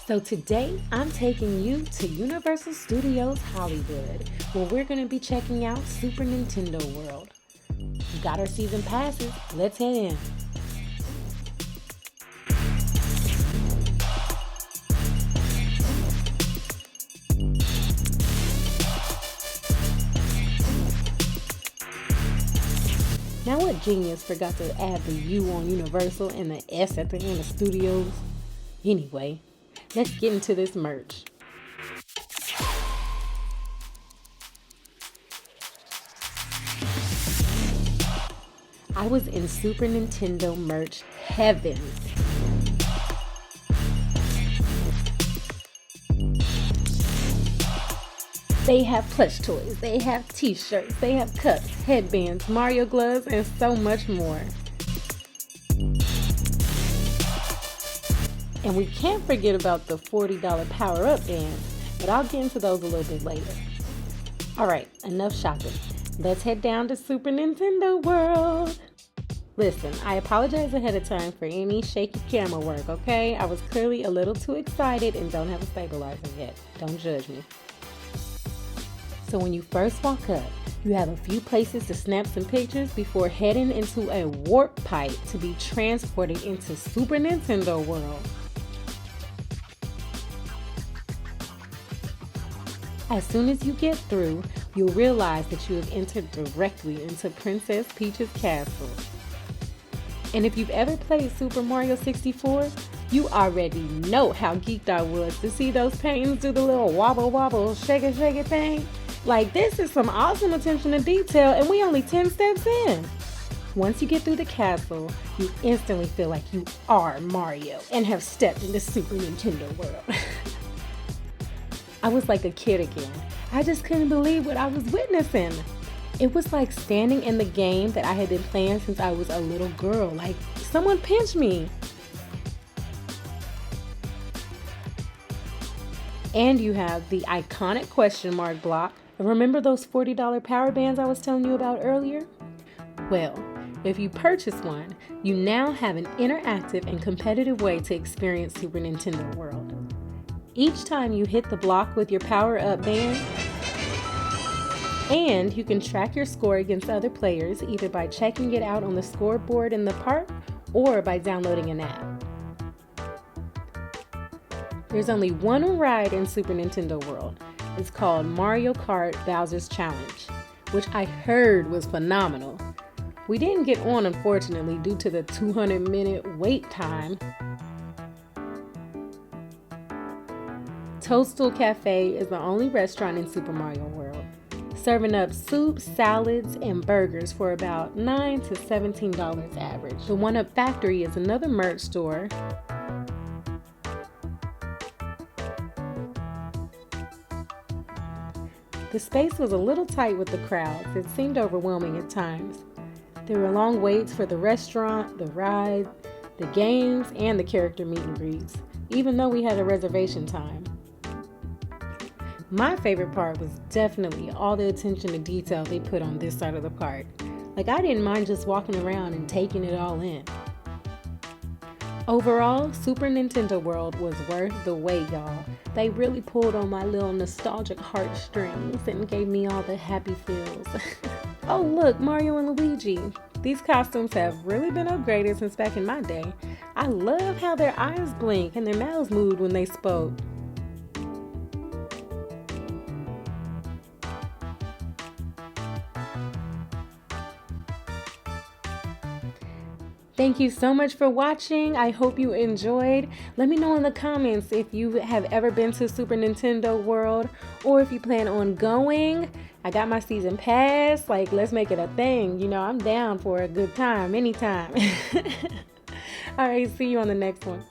So today I'm taking you to Universal Studios Hollywood, where we're going to be checking out Super Nintendo World. We got our season passes, let's head in. Now what genius forgot to add the U on Universal and the S at the end of Studios? Anyway, let's get into this merch. I was in Super Nintendo merch heaven. They have plush toys, they have t-shirts, they have cups, headbands, Mario gloves, and so much more. And we can't forget about the $40 power-up bands, but I'll get into those a little bit later. Alright, enough shopping. Let's head down to Super Nintendo World. Listen, I apologize ahead of time for any shaky camera work, okay? I was clearly a little too excited and don't have a stabilizer yet. Don't judge me. So when you first walk up, you have a few places to snap some pictures before heading into a warp pipe to be transported into Super Nintendo World. As soon as you get through, you'll realize that you have entered directly into Princess Peach's castle. And if you've ever played Super Mario 64, you already know how geeked I was to see those paintings do the little wobble wobble, shake it thing. Like, this is some awesome attention to detail, and we only 10 steps in. Once you get through the castle, you instantly feel like you are Mario and have stepped into Super Nintendo World. I was like a kid again. I just couldn't believe what I was witnessing. It was like standing in the game that I had been playing since I was a little girl. Like, someone pinched me. And you have the iconic question mark block. Remember those $40 power bands I was telling you about earlier? Well, if you purchase one, you now have an interactive and competitive way to experience Super Nintendo World. Each time you hit the block with your power-up band, and you can track your score against other players either by checking it out on the scoreboard in the park or by downloading an app. There's only one ride in Super Nintendo World. It's called Mario Kart Bowser's Challenge, which I heard was phenomenal. We didn't get on, unfortunately, due to the 200-minute wait time. Toadstool Cafe is the only restaurant in Super Mario World, serving up soups, salads, and burgers for about $9 to $17 average. The One Up Factory is another merch store. The space was a little tight with the crowds. It seemed overwhelming at times. There were long waits for the restaurant, the ride, the games, and the character meet and greets, even though we had a reservation time. My favorite part was definitely all the attention to detail they put on this side of the park. Like, I didn't mind just walking around and taking it all in. Overall, Super Nintendo World was worth the wait, y'all. They really pulled on my little nostalgic heartstrings and gave me all the happy feels. Oh look, Mario and Luigi. These costumes have really been upgraded since back in my day. I love how their eyes blink and their mouths moved when they spoke. Thank you so much for watching. I hope you enjoyed. Let me know in the comments if you have ever been to Super Nintendo World or if you plan on going. I got my season pass. Like, let's make it a thing. You know, I'm down for a good time anytime. All right, see you on the next one.